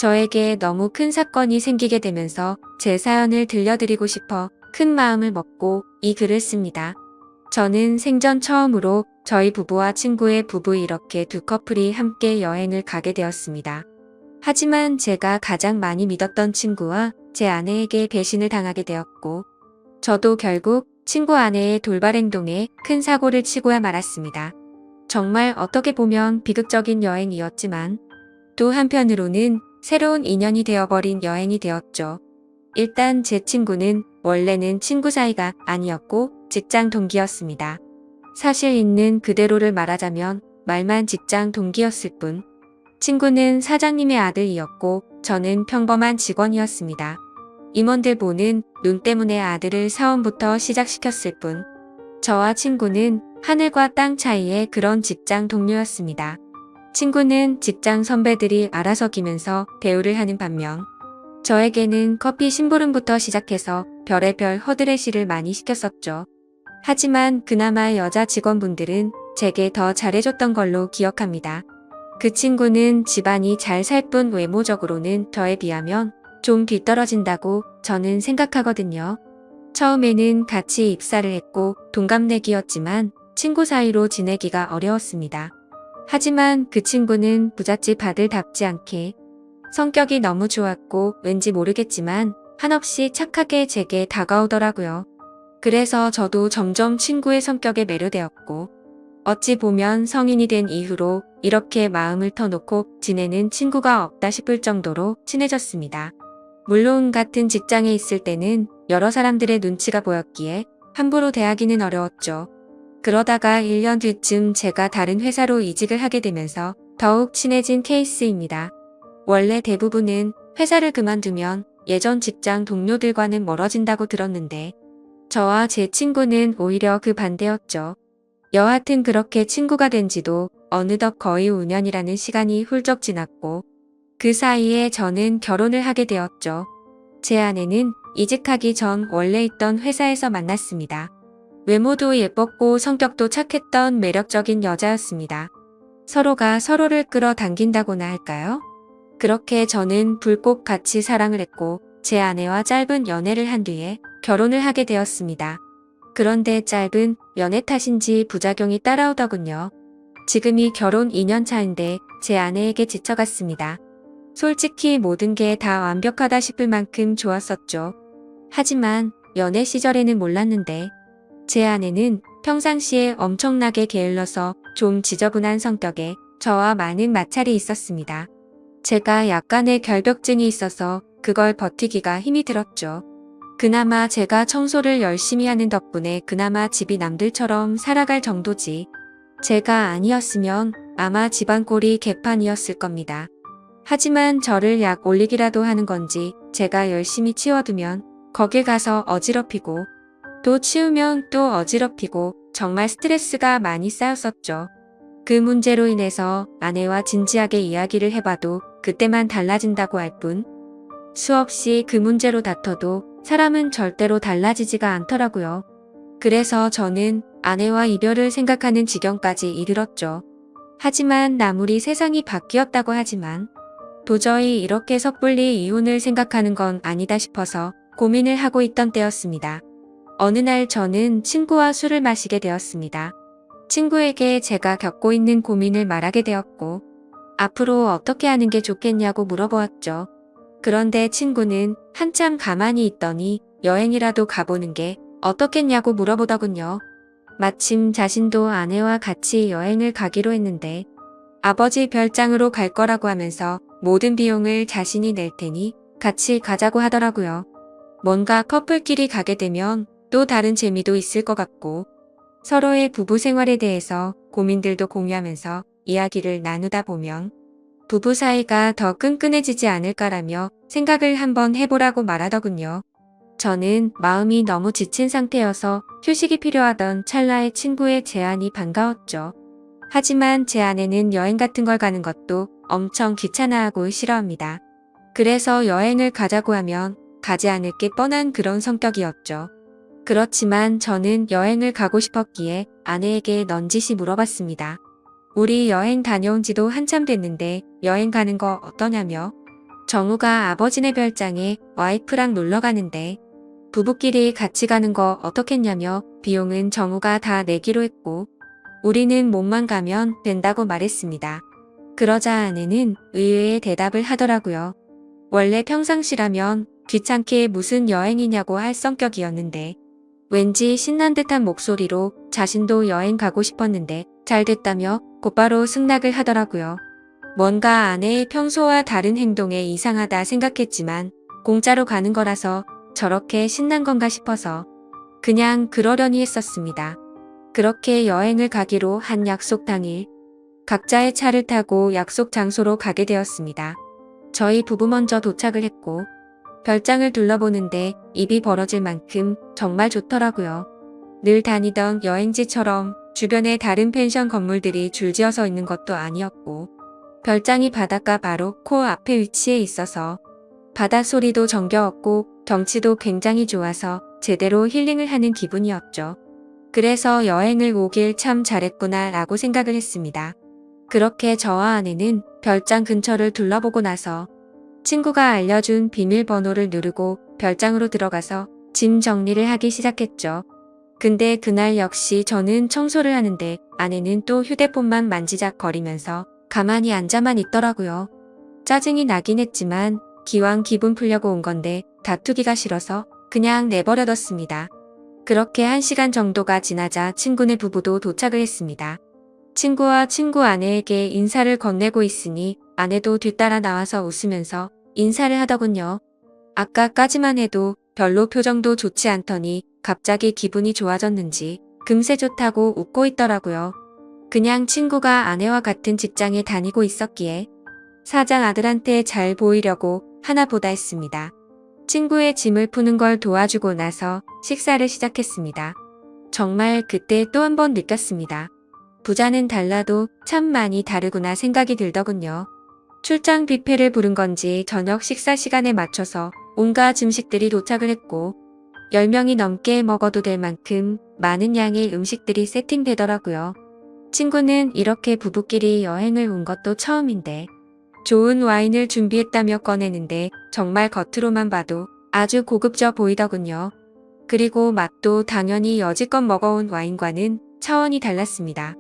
저에게 너무 큰 사건이 생기게 되면서 제 사연을 들려드리고 싶어 큰 마음을 먹고 이 글을 씁니다. 저는 생전 처음으로 저희 부부와 친구의 부부 이렇게 두 커플이 함께 여행을 가게 되었습니다. 하지만 제가 가장 많이 믿었던 친구와 제 아내에게 배신을 당하게 되었고, 저도 결국 친구 아내의 돌발 행동에 큰 사고를 치고야 말았습니다. 정말 어떻게 보면 비극적인 여행이었지만, 또 한편으로는 새로운 인연이 되어버린 여행이 되었죠. 일단 제 친구는 원래는 친구 사이가 아니었고 직장 동기였습니다. 사실 있는 그대로를 말하자면 말만 직장 동기였을 뿐, 친구는 사장님의 아들이었고 저는 평범한 직원이었습니다. 임원들 보는 눈 때문에 아들을 사원부터 시작시켰을 뿐, 저와 친구는 하늘과 땅 차이의 그런 직장 동료였습니다. 친구는 직장 선배들이 알아서 기면서 대우를 하는 반면, 저에게는 커피 심부름부터 시작해서 별의별 허드렛일을 많이 시켰었죠. 하지만 그나마 여자 직원분들은 제게 더 잘해줬던 걸로 기억합니다. 그 친구는 집안이 잘 살 뿐 외모적으로는 저에 비하면 좀 뒤떨어진다고 저는 생각하거든요. 처음에는 같이 입사를 했고 동갑내기였지만 친구 사이로 지내기가 어려웠습니다. 하지만 그 친구는 부잣집 아들답지 않게 성격이 너무 좋았고 왠지 모르겠지만 한없이 착하게 제게 다가오더라고요. 그래서 저도 점점 친구의 성격에 매료되었고, 어찌 보면 성인이 된 이후로 이렇게 마음을 터놓고 지내는 친구가 없다 싶을 정도로 친해졌습니다. 물론 같은 직장에 있을 때는 여러 사람들의 눈치가 보였기에 함부로 대하기는 어려웠죠. 그러다가 1년 뒤쯤 제가 다른 회사로 이직을 하게 되면서 더욱 친해진 케이스입니다. 원래 대부분은 회사를 그만두면 예전 직장 동료들과는 멀어진다고 들었는데, 저와 제 친구는 오히려 그 반대였죠. 여하튼 그렇게 친구가 된 지도 어느덧 거의 5년이라는 시간이 훌쩍 지났고, 그 사이에 저는 결혼을 하게 되었죠. 제 아내는 이직하기 전 원래 있던 회사에서 만났습니다. 외모도 예뻤고 성격도 착했던 매력적인 여자였습니다. 서로가 서로를 끌어당긴다고나 할까요? 그렇게 저는 불꽃 같이 사랑을 했고 제 아내와 짧은 연애를 한 뒤에 결혼을 하게 되었습니다. 그런데 짧은 연애 탓인지 부작용이 따라오더군요. 지금이 결혼 2년 차인데 제 아내에게 지쳐갔습니다. 솔직히 모든 게 다 완벽하다 싶을 만큼 좋았었죠. 하지만 연애 시절에는 몰랐는데 제 아내는 평상시에 엄청나게 게을러서 좀 지저분한 성격에 저와 많은 마찰이 있었습니다. 제가 약간의 결벽증이 있어서 그걸 버티기가 힘이 들었죠. 그나마 제가 청소를 열심히 하는 덕분에 그나마 집이 남들처럼 살아갈 정도지. 제가 아니었으면 아마 집안 꼴이 개판이었을 겁니다. 하지만 저를 약 올리기라도 하는 건지 제가 열심히 치워두면 거길 가서 어지럽히고 또 치우면 또 어지럽히고 정말 스트레스가 많이 쌓였었죠. 그 문제로 인해서 아내와 진지하게 이야기를 해봐도 그때만 달라진다고 할 뿐, 수없이 그 문제로 다퉈도 사람은 절대로 달라지지가 않더라고요. 그래서 저는 아내와 이별을 생각하는 지경까지 이르렀죠. 하지만 아무리 세상이 바뀌었다고 하지만 도저히 이렇게 섣불리 이혼을 생각하는 건 아니다 싶어서 고민을 하고 있던 때였습니다. 어느 날 저는 친구와 술을 마시게 되었습니다. 친구에게 제가 겪고 있는 고민을 말하게 되었고, 앞으로 어떻게 하는 게 좋겠냐고 물어보았죠. 그런데 친구는 한참 가만히 있더니 여행이라도 가보는 게 어떻겠냐고 물어보더군요. 마침 자신도 아내와 같이 여행을 가기로 했는데 아버지 별장으로 갈 거라고 하면서 모든 비용을 자신이 낼 테니 같이 가자고 하더라고요. 뭔가 커플끼리 가게 되면 또 다른 재미도 있을 것 같고, 서로의 부부 생활에 대해서 고민들도 공유하면서 이야기를 나누다 보면 부부 사이가 더 끈끈해지지 않을까라며 생각을 한번 해보라고 말하더군요. 저는 마음이 너무 지친 상태여서 휴식이 필요하던 찰나에 친구의 제안이 반가웠죠. 하지만 제 아내는 여행 같은 걸 가는 것도 엄청 귀찮아하고 싫어합니다. 그래서 여행을 가자고 하면 가지 않을 게 뻔한 그런 성격이었죠. 그렇지만 저는 여행을 가고 싶었기에 아내에게 넌지시 물어봤습니다. 우리 여행 다녀온 지도 한참 됐는데 여행 가는 거 어떠냐며. 정우가 아버지네 별장에 와이프랑 놀러 가는데 부부끼리 같이 가는 거 어떻겠냐며 비용은 정우가 다 내기로 했고 우리는 몸만 가면 된다고 말했습니다. 그러자 아내는 의외의 대답을 하더라고요. 원래 평상시라면 귀찮게 무슨 여행이냐고 할 성격이었는데 왠지 신난 듯한 목소리로 자신도 여행 가고 싶었는데 잘 됐다며 곧바로 승낙을 하더라고요. 뭔가 아내의 평소와 다른 행동에 이상하다 생각했지만 공짜로 가는 거라서 저렇게 신난 건가 싶어서 그냥 그러려니 했었습니다. 그렇게 여행을 가기로 한 약속 당일 각자의 차를 타고 약속 장소로 가게 되었습니다. 저희 부부 먼저 도착을 했고 별장을 둘러보는데 입이 벌어질 만큼 정말 좋더라고요. 늘 다니던 여행지처럼 주변에 다른 펜션 건물들이 줄지어서 있는 것도 아니었고 별장이 바닷가 바로 코앞에 위치해 있어서 바닷소리도 정겨웠고 경치도 굉장히 좋아서 제대로 힐링을 하는 기분이었죠. 그래서 여행을 오길 참 잘했구나 라고 생각을 했습니다. 그렇게 저와 아내는 별장 근처를 둘러보고 나서 친구가 알려준 비밀번호를 누르고 별장으로 들어가서 짐 정리를 하기 시작했죠. 근데 그날 역시 저는 청소를 하는데 아내는 또 휴대폰만 만지작거리면서 가만히 앉아만 있더라고요. 짜증이 나긴 했지만 기왕 기분 풀려고 온 건데 다투기가 싫어서 그냥 내버려뒀습니다. 그렇게 1시간 정도가 지나자 친구네 부부도 도착을 했습니다. 친구와 친구 아내에게 인사를 건네고 있으니 아내도 뒤따라 나와서 웃으면서 인사를 하더군요. 아까까지만 해도 별로 표정도 좋지 않더니 갑자기 기분이 좋아졌는지 금세 좋다고 웃고 있더라고요. 그냥 친구가 아내와 같은 직장에 다니고 있었기에 사장 아들한테 잘 보이려고 하나보다 했습니다. 친구의 짐을 푸는 걸 도와주고 나서 식사를 시작했습니다. 정말 그때 또 한 번 느꼈습니다. 부자는 달라도 참 많이 다르구나 생각이 들더군요. 출장 뷔페를 부른 건지 저녁 식사 시간에 맞춰서 온갖 음식들이 도착을 했고 10명이 넘게 먹어도 될 만큼 많은 양의 음식들이 세팅되더라고요. 친구는 이렇게 부부끼리 여행을 온 것도 처음인데 좋은 와인을 준비했다며 꺼내는데 정말 겉으로만 봐도 아주 고급져 보이더군요. 그리고 맛도 당연히 여지껏 먹어온 와인과는 차원이 달랐습니다.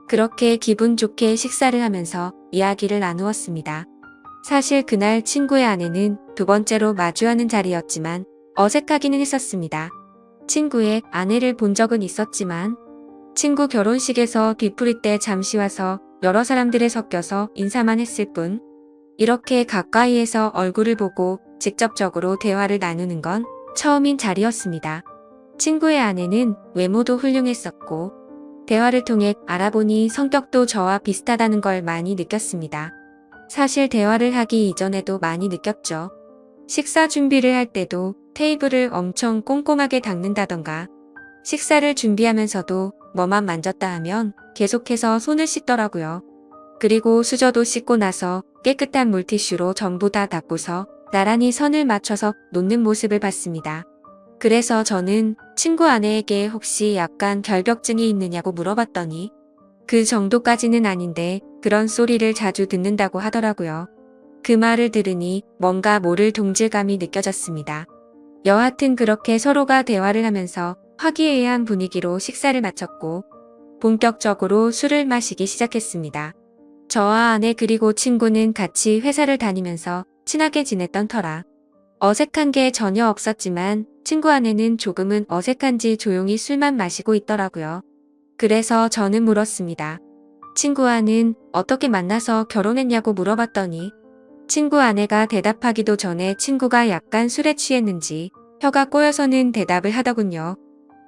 그렇게 기분 좋게 식사를 하면서 이야기를 나누었습니다. 사실 그날 친구의 아내는 두 번째로 마주하는 자리였지만 어색하기는 했었습니다. 친구의 아내를 본 적은 있었지만 친구 결혼식에서 뒤풀이 때 잠시 와서 여러 사람들에 섞여서 인사만 했을 뿐 이렇게 가까이에서 얼굴을 보고 직접적으로 대화를 나누는 건 처음인 자리였습니다. 친구의 아내는 외모도 훌륭했었고 대화를 통해 알아보니 성격도 저와 비슷하다는 걸 많이 느꼈습니다. 사실 대화를 하기 이전에도 많이 느꼈죠. 식사 준비를 할 때도 테이블을 엄청 꼼꼼하게 닦는다던가 식사를 준비하면서도 뭐만 만졌다 하면 계속해서 손을 씻더라고요. 그리고 수저도 씻고 나서 깨끗한 물티슈로 전부 다 닦고서 나란히 선을 맞춰서 놓는 모습을 봤습니다. 그래서 저는 친구 아내에게 혹시 약간 결벽증이 있느냐고 물어봤더니 그 정도까지는 아닌데 그런 소리를 자주 듣는다고 하더라고요. 그 말을 들으니 뭔가 모를 동질감이 느껴졌습니다. 여하튼 그렇게 서로가 대화를 하면서 화기애애한 분위기로 식사를 마쳤고 본격적으로 술을 마시기 시작했습니다. 저와 아내 그리고 친구는 같이 회사를 다니면서 친하게 지냈던 터라 어색한 게 전혀 없었지만 친구 아내는 조금은 어색한지 조용히 술만 마시고 있더라고요. 그래서 저는 물었습니다. 친구 아는 어떻게 만나서 결혼했냐고 물어봤더니 친구 아내가 대답하기도 전에 친구가 약간 술에 취했는지 혀가 꼬여서는 대답을 하더군요.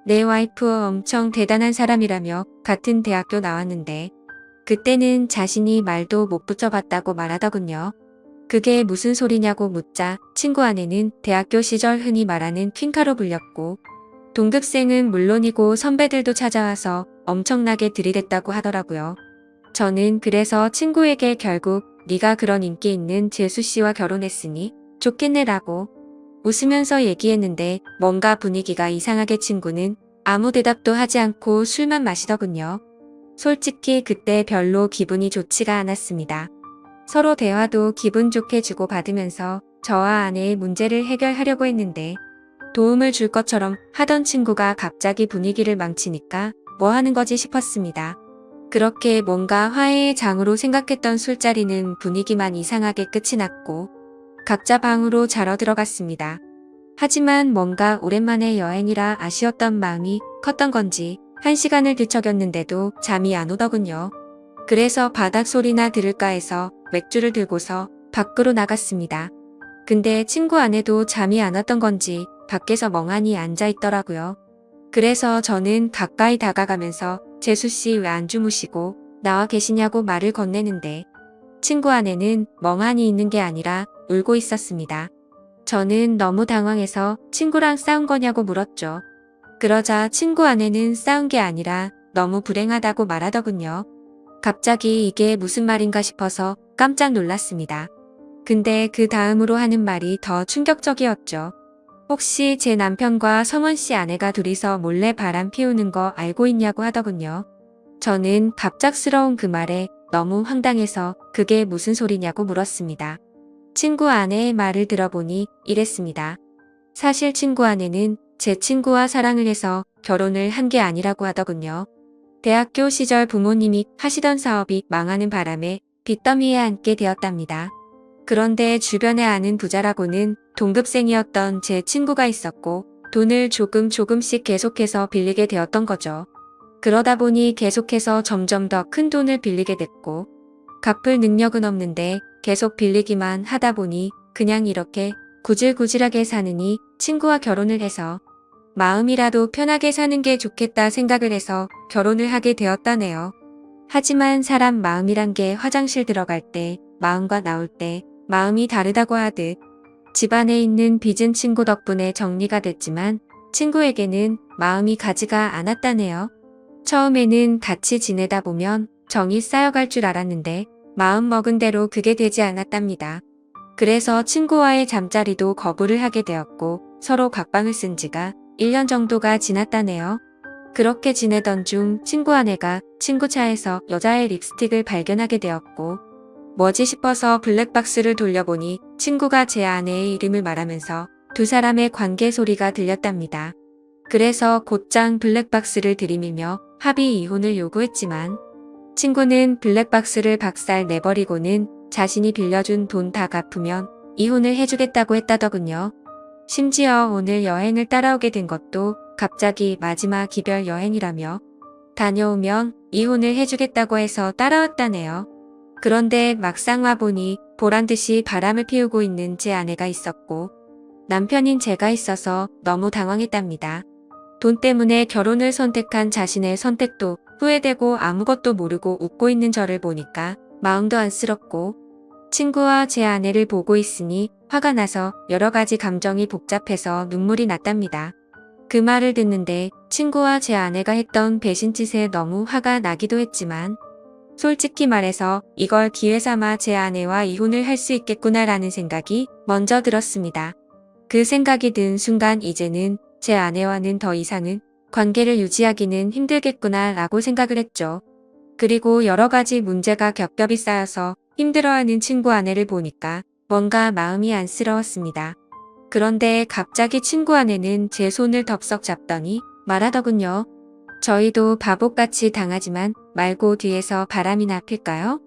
내 와이프 엄청 대단한 사람이라며 같은 대학교 나왔는데 그때는 자신이 말도 못 붙여봤다고 말하더군요. 그게 무슨 소리냐고 묻자 친구 아내는 대학교 시절 흔히 말하는 퀸카로 불렸고 동급생은 물론이고 선배들도 찾아와서 엄청나게 들이댔다고 하더라고요. 저는 그래서 친구에게 결국 네가 그런 인기 있는 재수씨와 결혼했으니 좋겠네라고 웃으면서 얘기했는데 뭔가 분위기가 이상하게 친구는 아무 대답도 하지 않고 술만 마시더군요. 솔직히 그때 별로 기분이 좋지가 않았습니다. 서로 대화도 기분 좋게 주고받으면서 저와 아내의 문제를 해결하려고 했는데 도움을 줄 것처럼 하던 친구가 갑자기 분위기를 망치니까 뭐 하는 거지 싶었습니다. 그렇게 뭔가 화해의 장으로 생각했던 술자리는 분위기만 이상하게 끝이 났고 각자 방으로 자러 들어갔습니다. 하지만 뭔가 오랜만에 여행이라 아쉬웠던 마음이 컸던 건지 1시간을 뒤척였는데도 잠이 안 오더군요. 그래서 바닥 소리나 들을까 해서 맥주를 들고서 밖으로 나갔습니다. 근데 친구 아내도 잠이 안 왔던 건지 밖에서 멍하니 앉아 있더라고요. 그래서 저는 가까이 다가가면서 재수씨 왜 안 주무시고 나와 계시냐고 말을 건네는데 친구 아내는 멍하니 있는 게 아니라 울고 있었습니다. 저는 너무 당황해서 친구랑 싸운 거냐고 물었죠. 그러자 친구 아내는 싸운 게 아니라 너무 불행하다고 말하더군요. 갑자기 이게 무슨 말인가 싶어서 깜짝 놀랐습니다. 근데 그 다음으로 하는 말이 더 충격적이었죠. 혹시 제 남편과 성원 씨 아내가 둘이서 몰래 바람 피우는 거 알고 있냐고 하더군요. 저는 갑작스러운 그 말에 너무 황당해서 그게 무슨 소리냐고 물었습니다. 친구 아내의 말을 들어보니 이랬습니다. 사실 친구 아내는 제 친구와 사랑을 해서 결혼을 한 게 아니라고 하더군요. 대학교 시절 부모님이 하시던 사업이 망하는 바람에 빚더미에 앉게 되었답니다. 그런데 주변에 아는 부자라고는 동급생이었던 제 친구가 있었고 돈을 조금씩 계속해서 빌리게 되었던 거죠. 그러다 보니 계속해서 점점 더 큰 돈을 빌리게 됐고 갚을 능력은 없는데 계속 빌리기만 하다 보니 그냥 이렇게 구질구질하게 사느니 친구와 결혼을 해서 마음이라도 편하게 사는 게 좋겠다 생각을 해서 결혼을 하게 되었다네요. 하지만 사람 마음이란 게 화장실 들어갈 때 마음과 나올 때 마음이 다르다고 하듯 집안에 있는 빚은 친구 덕분에 정리가 됐지만 친구에게는 마음이 가지가 않았다네요. 처음에는 같이 지내다 보면 정이 쌓여갈 줄 알았는데 마음 먹은 대로 그게 되지 않았답니다. 그래서 친구와의 잠자리도 거부를 하게 되었고 서로 각방을 쓴 지가 1년 정도가 지났다네요. 그렇게 지내던 중 친구 아내가 친구 차에서 여자의 립스틱을 발견하게 되었고 뭐지 싶어서 블랙박스를 돌려보니 친구가 제 아내의 이름을 말하면서 두 사람의 관계 소리가 들렸답니다. 그래서 곧장 블랙박스를 들이밀며 합의 이혼을 요구했지만 친구는 블랙박스를 박살 내버리고는 자신이 빌려준 돈 다 갚으면 이혼을 해주겠다고 했다더군요. 심지어 오늘 여행을 따라오게 된 것도 갑자기 마지막 이별 여행이라며 다녀오면 이혼을 해주겠다고 해서 따라왔다네요. 그런데 막상 와보니 보란듯이 바람을 피우고 있는 제 아내가 있었고 남편인 제가 있어서 너무 당황했답니다. 돈 때문에 결혼을 선택한 자신의 선택도 후회되고 아무것도 모르고 웃고 있는 저를 보니까 마음도 안쓰럽고 친구와 제 아내를 보고 있으니 화가 나서 여러 가지 감정이 복잡해서 눈물이 났답니다. 그 말을 듣는데 친구와 제 아내가 했던 배신짓에 너무 화가 나기도 했지만 솔직히 말해서 이걸 기회 삼아 제 아내와 이혼을 할 수 있겠구나라는 생각이 먼저 들었습니다. 그 생각이 든 순간 이제는 제 아내와는 더 이상은 관계를 유지하기는 힘들겠구나 라고 생각을 했죠. 그리고 여러 가지 문제가 겹겹이 쌓여서 힘들어하는 친구 아내를 보니까 뭔가 마음이 안쓰러웠습니다. 그런데 갑자기 친구 아내는 제 손을 덥석 잡더니 말하더군요. 저희도 바보같이 당하지만 말고 뒤에서 바람이나 필까요?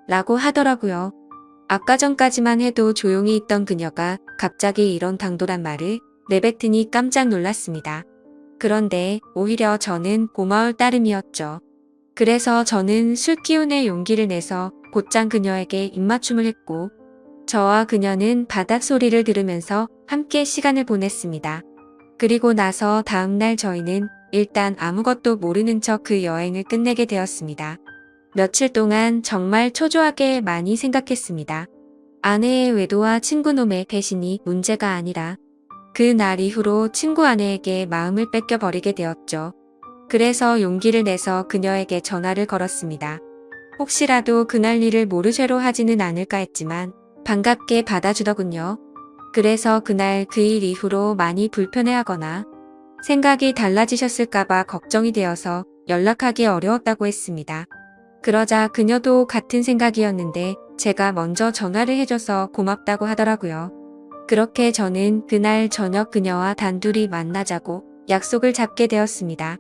라고 하더라고요. 아까 전까지만 해도 조용히 있던 그녀가 갑자기 이런 당돌한 말을 내뱉으니 깜짝 놀랐습니다. 그런데 오히려 저는 고마울 따름이었죠. 그래서 저는 술 기운에 용기를 내서 곧장 그녀에게 입맞춤을 했고 저와 그녀는 바닥 소리를 들으면서 함께 시간을 보냈습니다. 그리고 나서 다음날 저희는 일단 아무것도 모르는 척 그 여행을 끝내게 되었습니다. 며칠 동안 정말 초조하게 많이 생각했습니다. 아내의 외도와 친구놈의 배신이 문제가 아니라 그 날 이후로 친구 아내에게 마음을 뺏겨버리게 되었죠. 그래서 용기를 내서 그녀에게 전화를 걸었습니다. 혹시라도 그날 일을 모르쇠로 하지는 않을까 했지만 반갑게 받아주더군요. 그래서 그날 그 일 이후로 많이 불편해하거나 생각이 달라지셨을까봐 걱정이 되어서 연락하기 어려웠다고 했습니다. 그러자 그녀도 같은 생각이었는데 제가 먼저 전화를 해줘서 고맙다고 하더라고요. 그렇게 저는 그날 저녁 그녀와 단둘이 만나자고 약속을 잡게 되었습니다.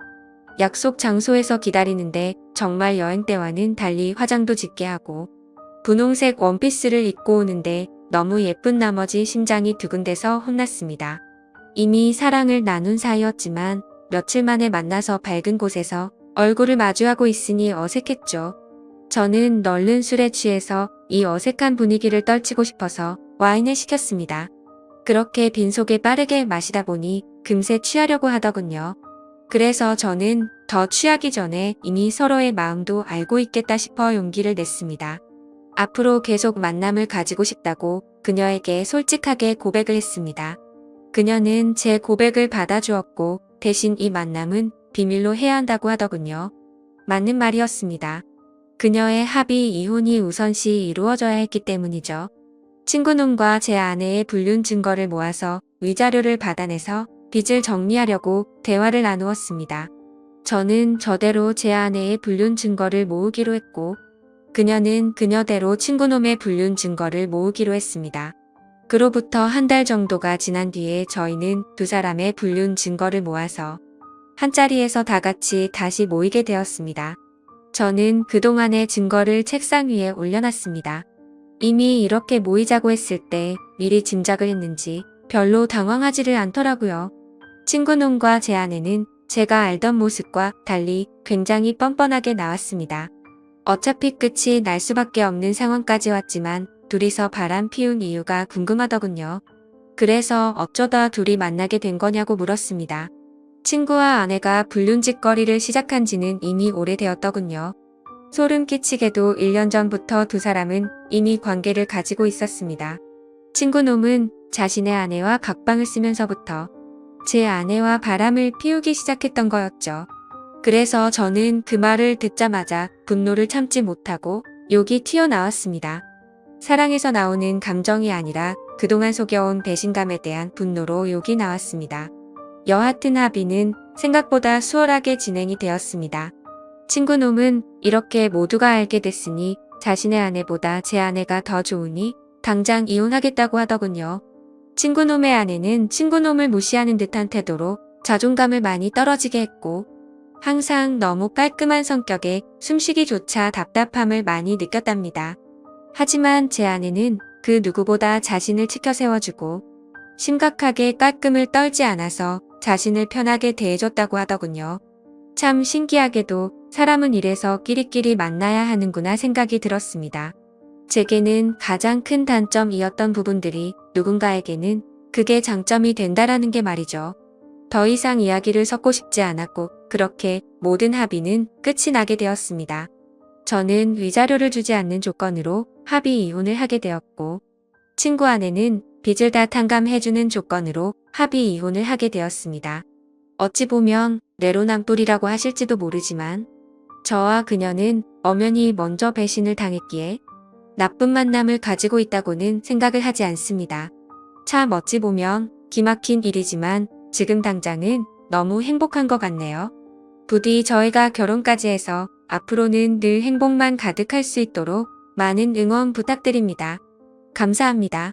약속 장소에서 기다리는데 정말 여행 때와는 달리 화장도 짙게 하고 분홍색 원피스를 입고 오는데 너무 예쁜 나머지 심장이 두근대서 혼났습니다. 이미 사랑을 나눈 사이였지만 며칠 만에 만나서 밝은 곳에서 얼굴을 마주하고 있으니 어색했죠. 저는 널른 술에 취해서 이 어색한 분위기를 떨치고 싶어서 와인을 시켰습니다. 그렇게 빈속에 빠르게 마시다 보니 금세 취하려고 하더군요. 그래서 저는 더 취하기 전에 이미 서로의 마음도 알고 있겠다 싶어 용기를 냈습니다. 앞으로 계속 만남을 가지고 싶다고 그녀에게 솔직하게 고백을 했습니다. 그녀는 제 고백을 받아주었고 대신 이 만남은 비밀로 해야 한다고 하더군요. 맞는 말이었습니다. 그녀의 합의 이혼이 우선시 이루어져야 했기 때문이죠. 친구놈과 제 아내의 불륜 증거를 모아서 위자료를 받아내서 빚을 정리하려고 대화를 나누었습니다. 저는 저대로 제 아내의 불륜 증거를 모으기로 했고 그녀는 그녀대로 친구놈의 불륜 증거를 모으기로 했습니다. 그로부터 한 달 정도가 지난 뒤에 저희는 두 사람의 불륜 증거를 모아서 한자리에서 다 같이 다시 모이게 되었습니다. 저는 그동안의 증거를 책상 위에 올려놨습니다. 이미 이렇게 모이자고 했을 때 미리 짐작을 했는지 별로 당황하지를 않더라고요. 친구놈과 제 아내는 제가 알던 모습과 달리 굉장히 뻔뻔하게 나왔습니다. 어차피 끝이 날 수밖에 없는 상황까지 왔지만 둘이서 바람 피운 이유가 궁금하더군요. 그래서 어쩌다 둘이 만나게 된 거냐고 물었습니다. 친구와 아내가 불륜짓거리를 시작한 지는 이미 오래되었더군요. 소름 끼치게도 1년 전부터 두 사람은 이미 관계를 가지고 있었습니다. 친구놈은 자신의 아내와 각방을 쓰면서부터 제 아내와 바람을 피우기 시작했던 거였죠. 그래서 저는 그 말을 듣자마자 분노를 참지 못하고 욕이 튀어나왔습니다. 사랑에서 나오는 감정이 아니라 그동안 속여온 배신감에 대한 분노로 욕이 나왔습니다. 여하튼 합의는 생각보다 수월하게 진행이 되었습니다. 친구놈은 이렇게 모두가 알게 됐으니 자신의 아내보다 제 아내가 더 좋으니 당장 이혼하겠다고 하더군요. 친구놈의 아내는 친구놈을 무시하는 듯한 태도로 자존감을 많이 떨어지게 했고 항상 너무 깔끔한 성격에 숨쉬기조차 답답함을 많이 느꼈답니다. 하지만 제 아내는 그 누구보다 자신을 치켜 세워주고 심각하게 깔끔을 떨지 않아서 자신을 편하게 대해줬다고 하더군요. 참 신기하게도 사람은 이래서 끼리끼리 만나야 하는구나 생각이 들었습니다. 제게는 가장 큰 단점이었던 부분들이 누군가에게는 그게 장점이 된다라는 게 말이죠. 더 이상 이야기를 섞고 싶지 않았고 그렇게 모든 합의는 끝이 나게 되었습니다. 저는 위자료를 주지 않는 조건으로 합의 이혼을 하게 되었고 친구 아내는 빚을 다 탕감해주는 조건으로 합의 이혼을 하게 되었습니다. 어찌 보면 내로남불이라고 하실지도 모르지만 저와 그녀는 엄연히 먼저 배신을 당했기에 나쁜 만남을 가지고 있다고는 생각을 하지 않습니다. 참 어찌 보면 기막힌 일이지만 지금 당장은 너무 행복한 것 같네요. 부디 저희가 결혼까지 해서 앞으로는 늘 행복만 가득할 수 있도록 많은 응원 부탁드립니다. 감사합니다.